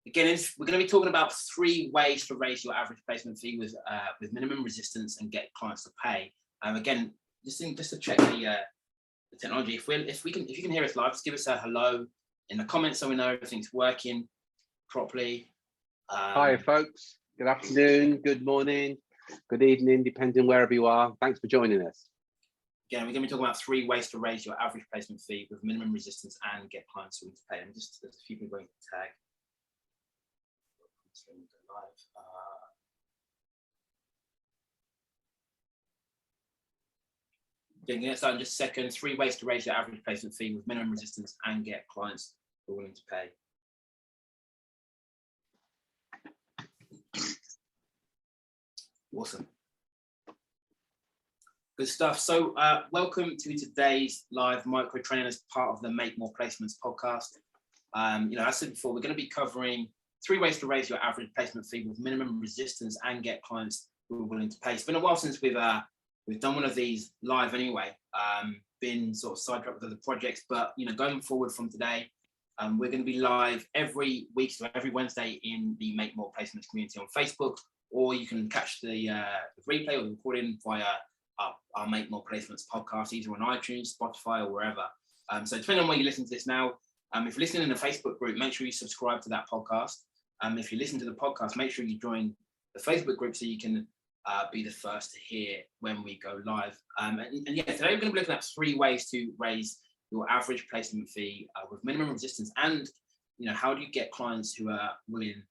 Again, we're going to be talking about 3 ways to raise your average placement fee with minimum resistance and get clients to pay. Again, just to check the technology. If you can hear us live, just give us a hello in the comments so we know everything's working properly. Hi, folks. Good afternoon, good morning, good evening, depending wherever you are. Thanks for joining us. Again, we're going to be talking about 3 ways to raise your average placement fee with minimum resistance and get clients willing to pay. And just there's a few people going to tag. Getting it started in just a second. 3 ways to raise your average placement fee with minimum resistance and get clients who are willing to pay. Awesome. Good stuff. So welcome to today's live micro training as part of the Make More Placements podcast. As I said before, we're going to be covering 3 ways to raise your average placement fee with minimum resistance and get clients who are willing to pay. It's been a while since we've done one of these live anyway. Been sort of sidetracked with other projects, but going forward from today, we're going to be live every week, so every Wednesday in the Make More Placements community on Facebook, or you can catch the replay or the recording via our Make More Placements podcast, either on iTunes, Spotify, or wherever. So depending on where you listen to this now, if you're listening in the Facebook group, make sure you subscribe to that podcast. If you listen to the podcast, make sure you join the Facebook group so you can be the first to hear when we go live. And yeah, today we're going to be looking at 3 ways to raise your average placement fee with minimum resistance, and how do you get clients who are willing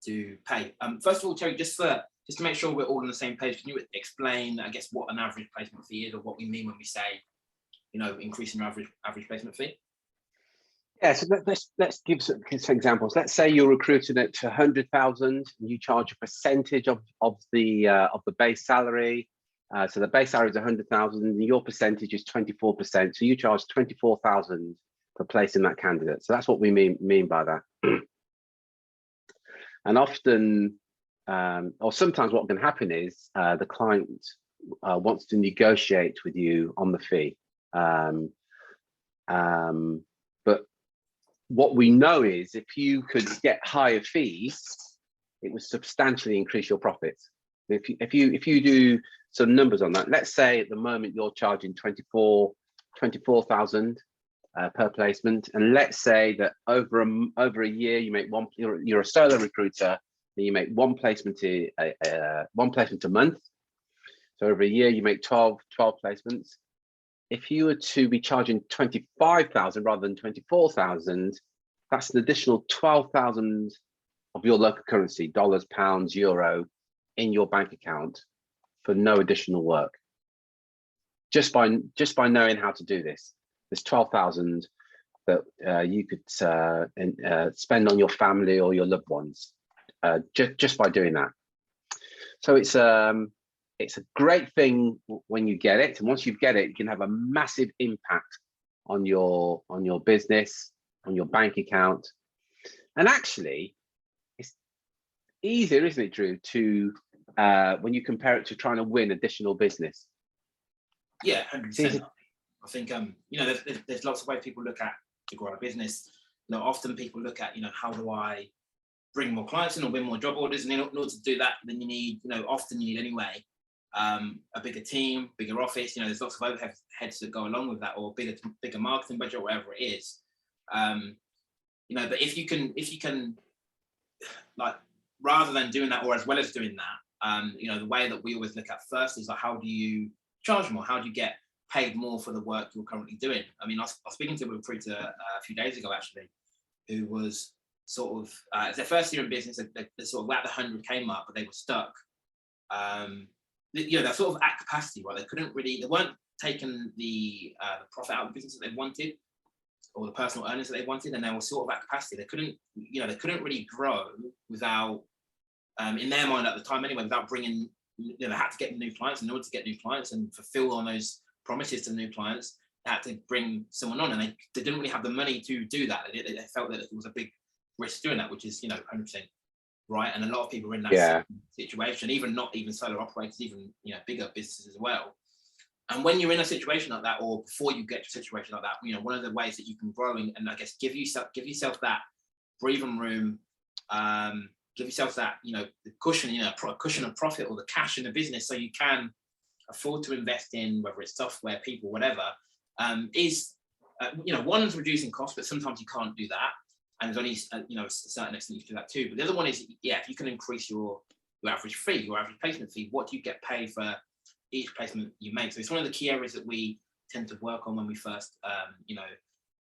to pay. First of all, Terry, just to make sure we're all on the same page, can you explain, I guess, what an average placement fee is, or what we mean when we say, increasing your average placement fee? Yeah, so let's give some examples. Let's say you're recruiting at 100,000 and you charge a percentage of the base salary. So the base salary is 100,000 and your percentage is 24%. So you charge 24,000 for placing that candidate. So that's what we mean by that. And often, or sometimes what can happen is the client wants to negotiate with you on the fee. But what we know is if you could get higher fees, it would substantially increase your profits. If you do some numbers on that, let's say at the moment you're charging 24,000 per placement, and let's say that over a year you make one. You're a solo recruiter, and you make one placement a month. So over a year you make 12 placements. If you were to be charging 25,000 rather than 24,000, that's an additional 12,000 of your local currency, dollars, pounds, euro, in your bank account for no additional work. Just by knowing how to do this, there's 12,000 that you could spend on your family or your loved ones, just by doing that. So it's a great thing when you get it, and once you get it, you can have a massive impact on your business, on your bank account. And actually, it's easier, isn't it, Drew, to when you compare it to trying to win additional business? Yeah, 100%. I think there's lots of ways people look at to grow a business. Often people look at how do I bring more clients in or win more job orders, and in order to do that, then you need often you need anyway a bigger team, bigger office. There's lots of overheads that go along with that, or bigger marketing budget, or whatever it is. But if you can, like, rather than doing that, or as well as doing that, the way that we always look at first is like, how do you charge more? How do you get paid more for the work you're currently doing? I mean, I was speaking to a recruiter a few days ago, actually, who was sort of, it's their first year in business. They sort of at the 100K mark, but they were stuck. They're sort of at capacity, right? They weren't taking the profit out of the business that they wanted, or the personal earnings that they wanted, and they were sort of at capacity. They couldn't really grow without, in their mind at the time anyway, without bringing, they had to get new clients. In order to get new clients and fulfill on those promises to new clients, they had to bring someone on, and they didn't really have the money to do that. They felt that it was a big risk doing that, which is 100% right. And a lot of people are in that situation, not even solo operators, even bigger businesses as well. And when you're in a situation like that, or before you get to a situation like that, one of the ways that you can grow and I guess give yourself that breathing room Give yourself that, the cushion, a cushion of profit or the cash in the business, so you can afford to invest in, whether it's software, people, whatever, one is reducing costs, but sometimes you can't do that. And there's only, a certain extent you can do that too. But the other one is, if you can increase your average fee, your average placement fee, what do you get paid for each placement you make? So it's one of the key areas that we tend to work on when we first,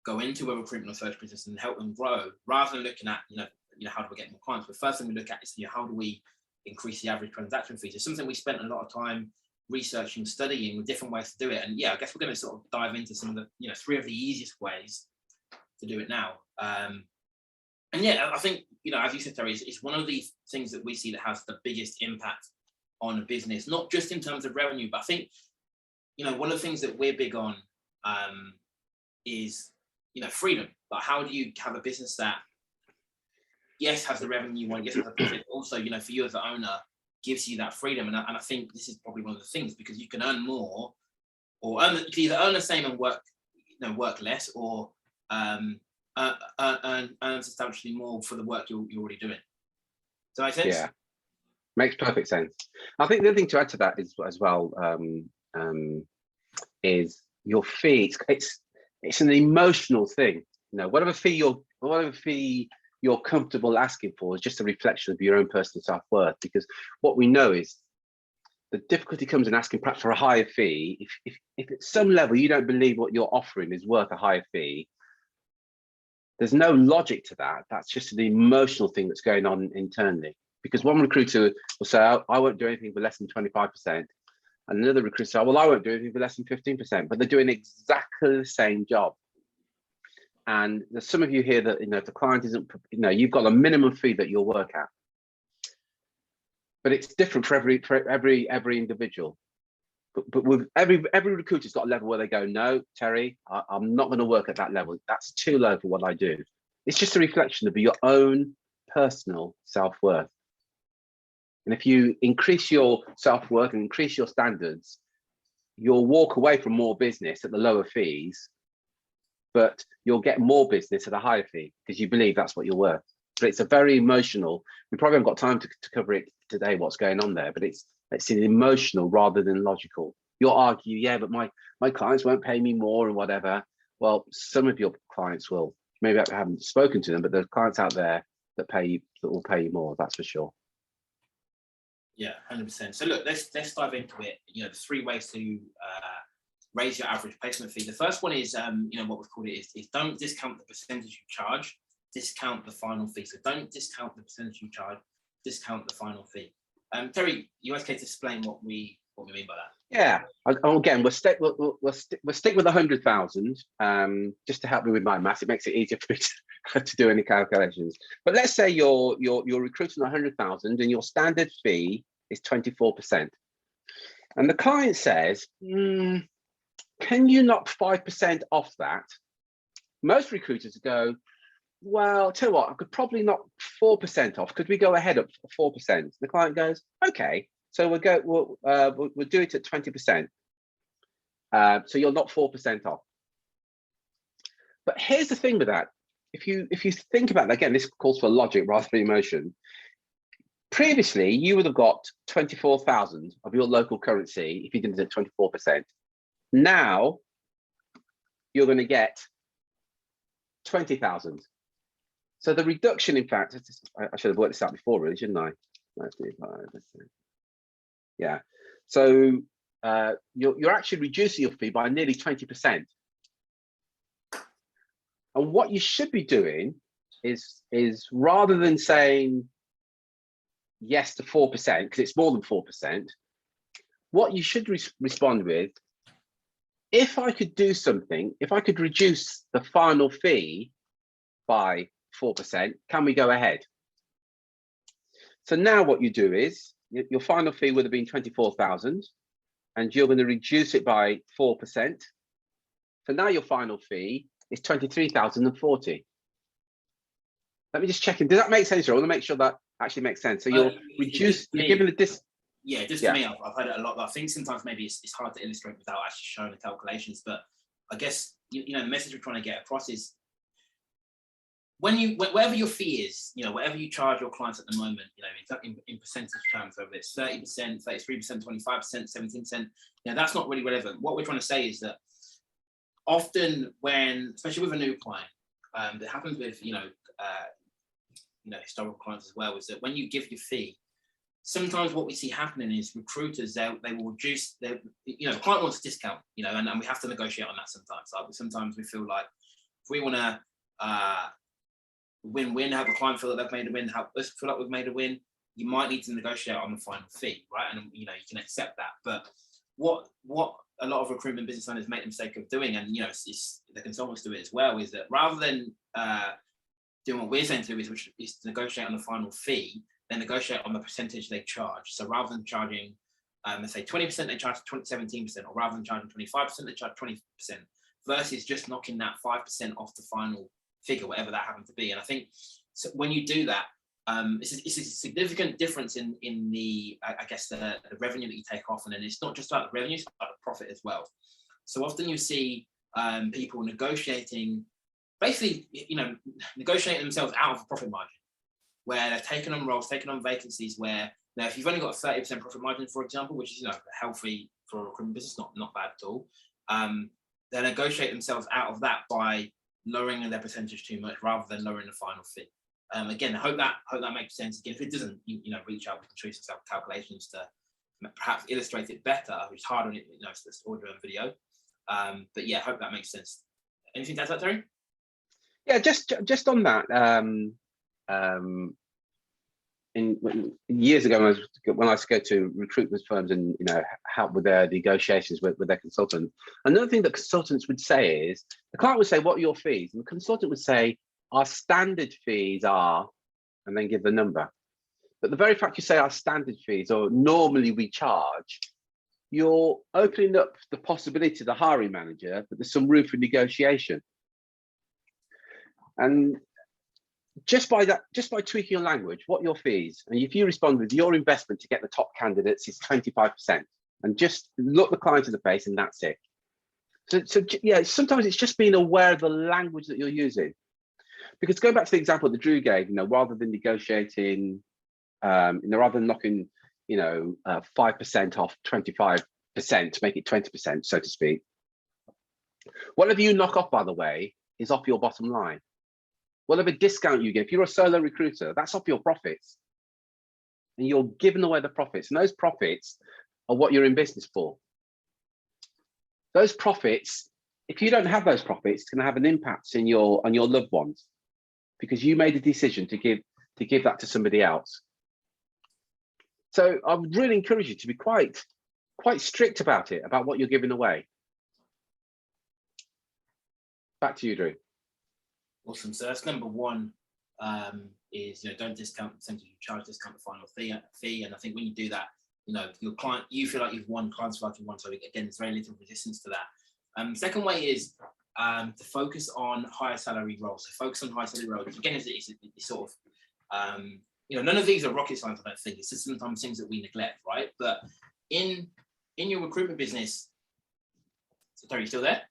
go into a recruitment or search business and help them grow, rather than looking at, how do we get more clients? But first thing we look at is, how do we increase the average transaction fees? It's something we spent a lot of time researching, studying with different ways to do it. And I guess we're going to sort of dive into some of the, 3 of the easiest ways to do it now. I think, as you said, Terry, it's one of the things that we see that has the biggest impact on a business, not just in terms of revenue, but I think, one of the things that we're big on is, freedom. Like, how do you have a business that, yes, has the revenue you want, yes, has the profit, also, for you as the owner, gives you that freedom. And I think this is probably one of the things, because you can earn more, or you can either earn the same and work less, or earn substantially more for the work you're already doing. Does that make sense? Yeah, makes perfect sense. I think the other thing to add to that is as well is your fee. It's an emotional thing. Whatever fee you're comfortable asking for is just a reflection of your own personal self-worth. Because what we know is the difficulty comes in asking perhaps for a higher fee. If at some level you don't believe what you're offering is worth a higher fee, there's no logic to that. That's just an emotional thing that's going on internally. Because one recruiter will say, I won't do anything for less than 25%. And another recruiter say, well, I won't do anything for less than 15%, but they're doing exactly the same job. And there's some of you here that, if the client isn't, you've got a minimum fee that you'll work at. But it's different for every individual. But with every recruiter's got a level where they go, no, Terry, I'm not going to work at that level. That's too low for what I do. It's just a reflection of your own personal self-worth. And if you increase your self-worth and increase your standards, you'll walk away from more business at the lower fees, but you'll get more business at a higher fee because you believe that's what you're worth. But it's a very emotional, we probably haven't got time to cover it today, what's going on there, but it's an emotional rather than logical. You'll argue, yeah, but my clients won't pay me more and whatever. Well, some of your clients will. Maybe I haven't spoken to them, but there's clients out there that will pay you more, that's for sure. Yeah, 100%. So look, let's dive into it. The 3 ways to raise your average placement fee. The first one is, what we've called it is don't discount the percentage you charge, discount the final fee. So don't discount the percentage you charge, discount the final fee. Terry, you okay to explain what we mean by that? Yeah. Again, we'll stick with 100,000 just to help me with my maths. It makes it easier for me to do any calculations. But let's say you're recruiting 100,000 and your standard fee is 24%. And the client says, can you knock 5% off that? Most recruiters go, well, tell you what, I could probably knock 4% off. Could we go ahead at 4%? The client goes, okay, so we'll do it at 20%. So you'll knock 4% off. But here's the thing with that. If you think about that, again, this calls for logic rather than emotion. Previously, you would have got 24,000 of your local currency if you did it at 24%. Now, you're going to get 20,000. So the reduction, in fact, I should have worked this out before, really, shouldn't I? Yeah. So you're actually reducing your fee by nearly 20%. And what you should be doing is rather than saying yes to 4%, because it's more than 4%, what you should respond with, if I could do something, if I could reduce the final fee by 4%, can we go ahead? So now what you do is your final fee would have been 24,000 and you're going to reduce it by 4%. So now your final fee is 23,040. Let me just check in. Does that make sense? I want to make sure that actually makes sense. So you're giving the dis. Yeah, just for me, I've heard it a lot, but I think sometimes maybe it's hard to illustrate without actually showing the calculations. But I guess the message we're trying to get across is whatever your fee is, whatever you charge your clients at the moment, in percentage terms, whether it's 30%, 33%, 25%, 17%, that's not really relevant. What we're trying to say is that often when, especially with a new client, that happens with, historical clients as well, is that when you give your fee, sometimes what we see happening is recruiters, they will reduce the client wants a discount, and we have to negotiate on that sometimes. Sometimes we feel like if we want to win-win, have the client feel that they've made a win, have us feel like we've made a win, you might need to negotiate on the final fee, right? And you can accept that. But what a lot of recruitment business owners make the mistake of doing, and it's the consultants do it as well, is that rather than doing what we're saying to do, which is to negotiate on the final fee, they negotiate on the percentage they charge. So rather than charging, let's say 20%, they charge 17%, or rather than charging 25%, they charge 20%, versus just knocking that 5% off the final figure, whatever that happened to be. And I think so when you do that, it's a significant difference in the, I guess, the revenue that you take off. And then it's not just about the revenue, it's about the profit as well. So often you see people negotiating, basically, negotiating themselves out of a profit margin, where they're taking on roles, taking on vacancies where, now, if you've only got a 30% profit margin, for example, which is healthy for a recruitment business, not bad at all, they negotiate themselves out of that by lowering their percentage too much rather than lowering the final fee. Again, I hope that makes sense. Again, if it doesn't, reach out, we can show you some calculations to perhaps illustrate it better, which is hard on it, it's this audio and video. But yeah, I hope that makes sense. Anything to add to that, Terry? Yeah, just on that. Years ago, when I used to go to recruitment firms and help with their negotiations with their consultant, another thing that consultants would say is the client would say, "What are your fees?" And the consultant would say, "Our standard fees are," and then give the number. But the very fact you say our standard fees, or normally we charge, you're opening up the possibility to the hiring manager that there's some room for negotiation. And just by tweaking your language, what are your fees? And if you respond with your investment to get the top candidates is 25%, and just look the client in the face, and that's it. So yeah, sometimes it's just being aware of the language that you're using. Because going back to the example that Drew gave, rather than negotiating, rather than knocking, 5% off 25% to make it 20%, so to speak. Whatever you knock off, by the way, is off your bottom line. Whatever discount you give, if you're a solo recruiter, that's off your profits. And you're giving away the profits. And those profits are what you're in business for. Those profits, if you don't have those profits, it's going to have an impact on your loved ones, because you made a decision to give that to somebody else. So I would really encourage you to be quite strict about it, about what you're giving away. Back to you, Drew. Awesome. So that's number one, is don't discount the percentage you charge, discount the final fee. And I think when you do that, your client, you feel like you've won, clients feel like you've won. So again, there's very little resistance to that. Second way is to focus on higher salary roles. So focus on higher salary roles. Again, it's sort of, none of these are rocket science, I don't think. It's just sometimes things that we neglect, right? But in your recruitment business, so Terry, you still there?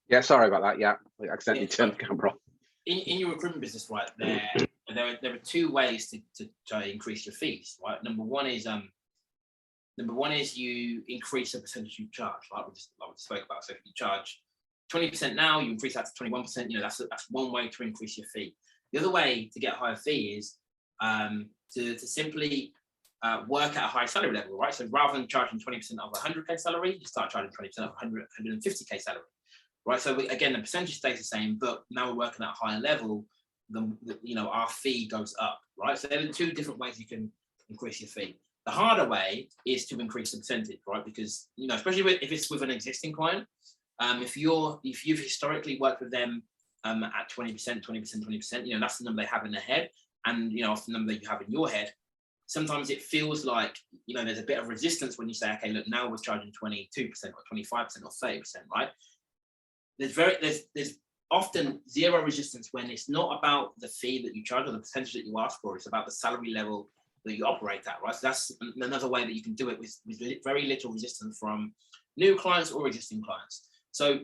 Yeah, sorry about that. Yeah, I accidentally turned the camera off. In your recruitment business, right, there are two ways to try to increase your fees, right? Number one is you increase the percentage you charge, like we just spoke about. So if you charge 20% now, you increase that to 21%. That's one way to increase your fee. The other way to get a higher fee is to simply work at a higher salary level, right? So rather than charging 20% of 100K salary, you start charging 20% of 150K salary. Right, so again, the percentage stays the same, but now we're working at a higher level. Our fee goes up, right? So there are two different ways you can increase your fee. The harder way is to increase the percentage, right? Because especially if it's with an existing client, if you've historically worked with them at 20%, 20%, that's the number they have in their head, and off the number that you have in your head. Sometimes it feels like there's a bit of resistance when you say, okay, look, now we're charging 22% or 25% or 30%, right? There's often zero resistance when it's not about the fee that you charge or the percentage that you ask for. It's about the salary level that you operate at, right? So that's another way that you can do it with very little resistance from new clients or existing clients. So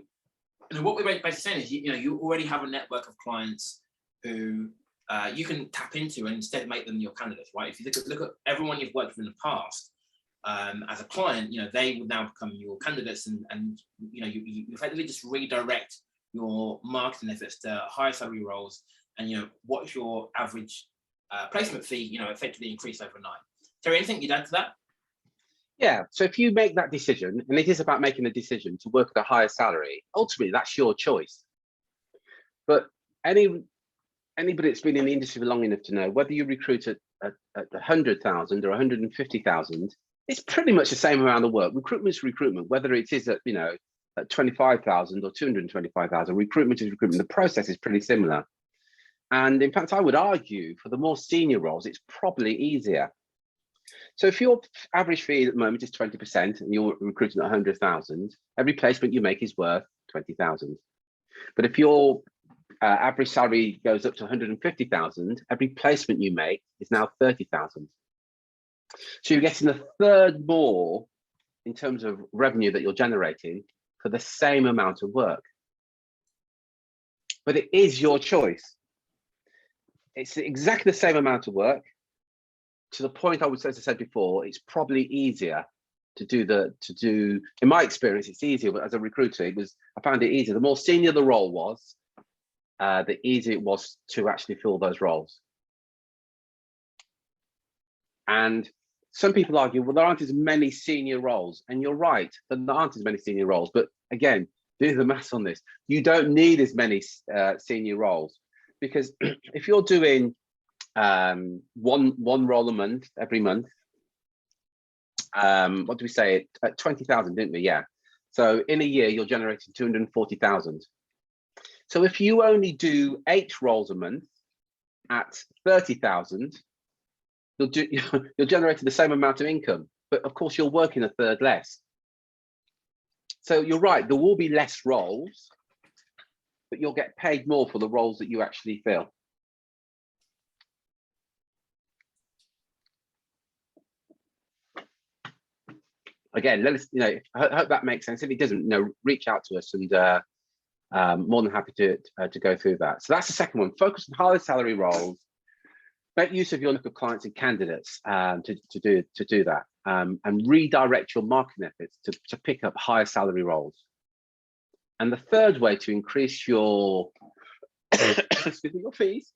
what we're basically saying is, you already have a network of clients who you can tap into and instead make them your candidates, right? If you look at everyone you've worked with in the past as a client, they would now become your candidates, and you effectively just redirect your marketing efforts to higher salary roles, and what's your average placement fee, effectively increase overnight. So anything you'd add to that? Yeah, so if you make that decision, and it is about making a decision to work at a higher salary, ultimately that's your choice. But anybody that's been in the industry for long enough to know, whether you recruit at 100,000 or 150,000, it's pretty much the same amount of work. Recruitment is recruitment, whether it is at at 25,000 or 225,000. Recruitment is recruitment. The process is pretty similar. And in fact, I would argue for the more senior roles, it's probably easier. So if your average fee at the moment is 20% and you're recruiting at 100,000, every placement you make is worth 20,000. But if your average salary goes up to 150,000, every placement you make is now 30,000. So you're getting a third more in terms of revenue that you're generating for the same amount of work. But it is your choice. It's exactly the same amount of work. To the point I would say, as I said before, it's probably easier to do, in my experience, it's easier, but as a recruiter, I found it easier. The more senior the role was, the easier it was to actually fill those roles. And some people argue, well, there aren't as many senior roles. And you're right, there aren't as many senior roles. But again, do the maths on this. You don't need as many senior roles, because if you're doing one role a month, every month, what do we say, at 20,000, didn't we? Yeah. So in a year, you're generating 240,000. So if you only do 8 roles a month at 30,000, you're generating the same amount of income, but of course you're working a third less. So you're right, there will be less roles, but you'll get paid more for the roles that you actually fill. Again, let us, I hope that makes sense. If it doesn't, reach out to us, and more than happy to go through that. So that's the second one. Focus on higher salary roles. Make use of your look of clients and candidates to do that, and redirect your marketing efforts to pick up higher salary roles. And the third way to increase your your fees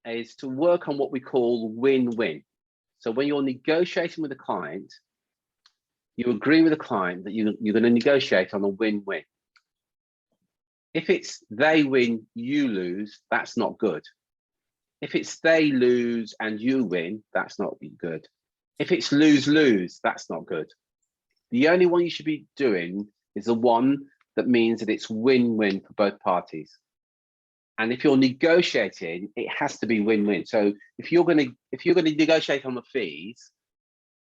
is to work on what we call win-win. So when you're negotiating with a client, you agree with the client that you're going to negotiate on a win-win. If it's they win, you lose, that's not good. If it's they lose and you win, that's not good. If it's lose-lose, that's not good. The only one you should be doing is the one that means that it's win-win for both parties. And if you're negotiating, it has to be win-win. So if you're going to negotiate on the fees,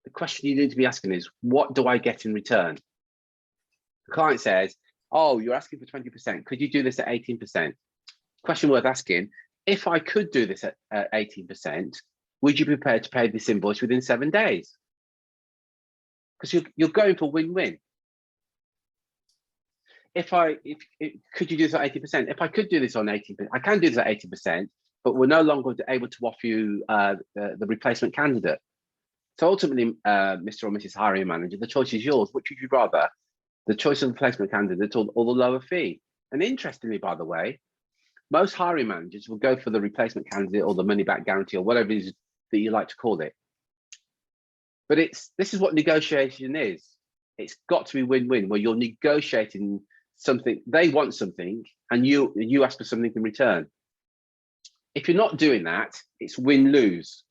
the question you need to be asking is, what do I get in return? The client says, oh, you're asking for 20%. Could you do this at 18%? Question worth asking, if I could do this at 18%, would you be prepared to pay this invoice within 7 days? Because you're going for win-win. Could you do this at 80%? If I could do this on 18%, I can do this at 80%, but we're no longer able to offer you the replacement candidate. So ultimately, Mr. or Mrs. Hiring Manager, the choice is yours. Which would you rather? The choice of the replacement candidate or the lower fee? And interestingly, by the way, most hiring managers will go for the replacement candidate or the money back guarantee or whatever it is that you like to call it. But this is what negotiation is. It's got to be win-win, where you're negotiating something, they want something, and you ask for something in return. If you're not doing that, it's win-lose.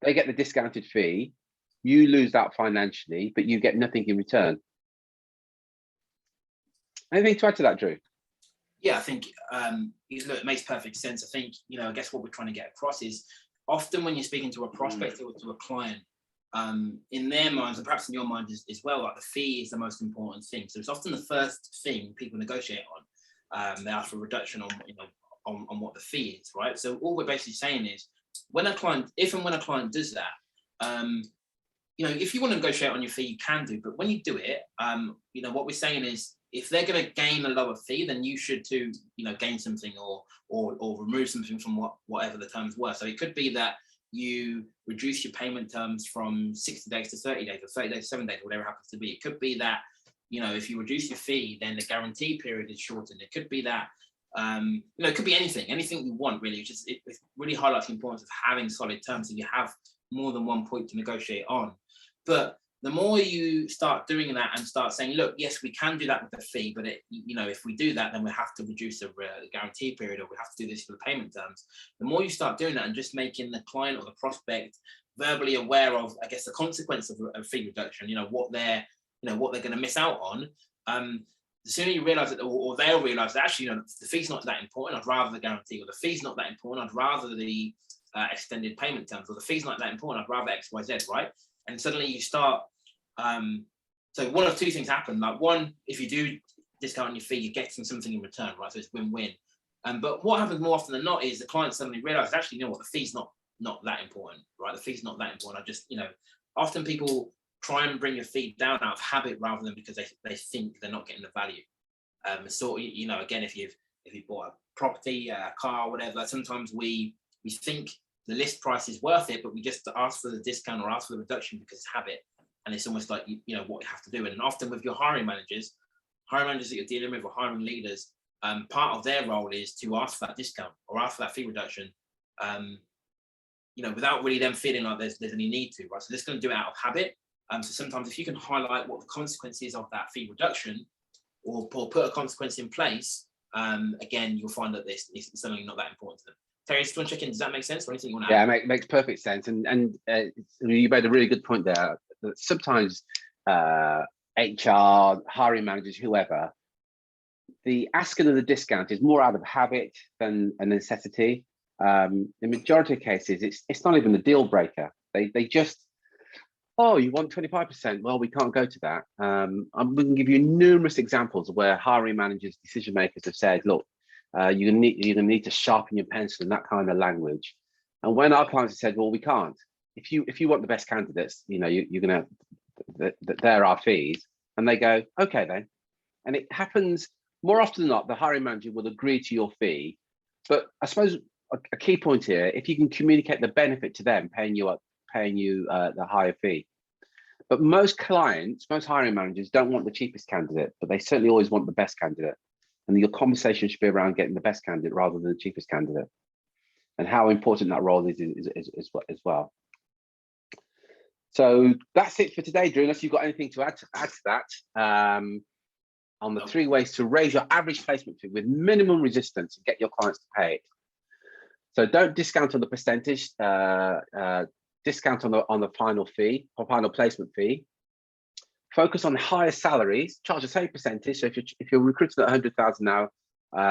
They get the discounted fee, you lose that financially, but you get nothing in return. Anything to add to that, Drew? Yeah, I think look, it makes perfect sense. I think, I guess what we're trying to get across is often when you're speaking to a prospect or to a client, in their minds, and perhaps in your mind as well, like the fee is the most important thing. So it's often the first thing people negotiate on. They ask for a reduction on what the fee is, right? So all we're basically saying is, if and when a client does that, if you want to negotiate on your fee, you can do, but when you do it, what we're saying is, if they're going to gain a lower fee, then you should too, gain something or remove something from whatever the terms were. So it could be that you reduce your payment terms from 60 days to 30 days, or 30 days to 7 days, whatever it happens to be. It could be that, if you reduce your fee, then the guarantee period is shortened. It could be that, it could be anything you want, really. It really highlights the importance of having solid terms, so you have more than one point to negotiate on. But the more you start doing that and start saying, look, yes, we can do that with the fee, but if we do that, then we have to reduce the guarantee period, or we have to do this for the payment terms. The more you start doing that and just making the client or the prospect verbally aware of, I guess, the consequence of a fee reduction, what they're going to miss out on. The sooner you realize it, or they'll realize that actually, the fee's not that important, I'd rather the guarantee, or the fee's not that important, I'd rather the extended payment terms, or the fee's not that important, I'd rather X, Y, Z, right? And suddenly you start, so one of two things happen. Like, one, if you do discount your fee, you're getting something in return, right? So it's win-win. But what happens more often than not is the client suddenly realizes, actually, what, the fee's not that important, right? The fee's not that important. I just, often people try and bring your fee down out of habit rather than because they think they're not getting the value. So, again, if you've bought a property, a car, whatever, sometimes we think the list price is worth it, but we just ask for the discount or ask for the reduction because it's habit. And it's almost like, what you have to do. And often with your hiring managers that you're dealing with, or hiring leaders, part of their role is to ask for that discount or ask for that fee reduction, without really them feeling like there's any need to, right? So they're just going to do it out of habit. So sometimes if you can highlight what the consequences of that fee reduction, or put a consequence in place, again, you'll find that this is something not that important to them. Terry, just want to check in. Does that make sense, or anything you want to add? Yeah, it makes perfect sense. And you made a really good point there. That sometimes HR, hiring managers, whoever, the asking of the discount is more out of habit than a necessity. In the majority of cases, it's not even a deal breaker. They just, oh, you want 25%? Well, we can't go to that. We can give you numerous examples of where hiring managers, decision makers have said, look, you're gonna need to sharpen your pencil and that kind of language. And when our clients have said, well, we can't. If you want the best candidates, you're gonna, they're our fees, and they go, okay then. And it happens more often than not. The hiring manager will agree to your fee, but I suppose a key point here, if you can communicate the benefit to them, paying you the higher fee. But most hiring managers don't want the cheapest candidate, but they certainly always want the best candidate. And your conversation should be around getting the best candidate rather than the cheapest candidate, and how important that role is as well. So that's it for today, Drew, unless you've got anything to add to that, on the 3 ways to raise your average placement fee with minimum resistance and get your clients to pay it. So don't discount on the percentage, discount on the final fee or final placement fee. Focus on higher salaries, charge the same percentage. So if you're recruiting at 100,000 now,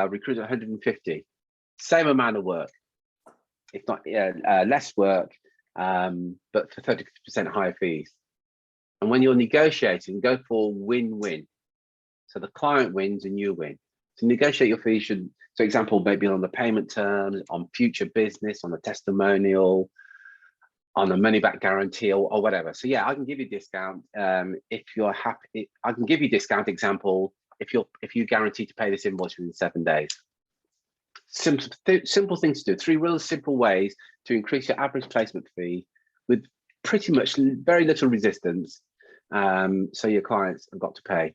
recruit at 150, same amount of work, if not less work, but for 30% higher fees. And when you're negotiating, go for win-win. So the client wins and you win. To negotiate your fees should, for example, maybe on the payment terms, on future business, on the testimonial, on a money back guarantee, or whatever. So yeah, I can give you a discount if you're happy. I can give you a discount example if you guarantee to pay this invoice within 7 days. Simple things to do. 3 real simple ways to increase your average placement fee with pretty much very little resistance, so your clients have got to pay.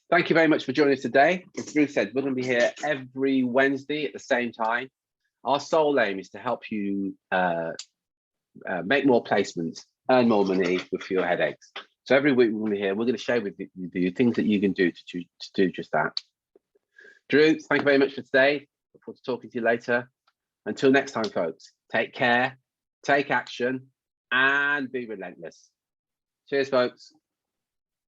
Thank you very much for joining us today. As Drew said, we're going to be here every Wednesday at the same time. Our sole aim is to help you make more placements, earn more money with fewer headaches. So every week we're going to be here. We're going to share with you things that you can do to do just that. Drew, thank you very much for today. Look forward to talking to you later. Until next time, folks, take care, take action, and be relentless. Cheers, folks.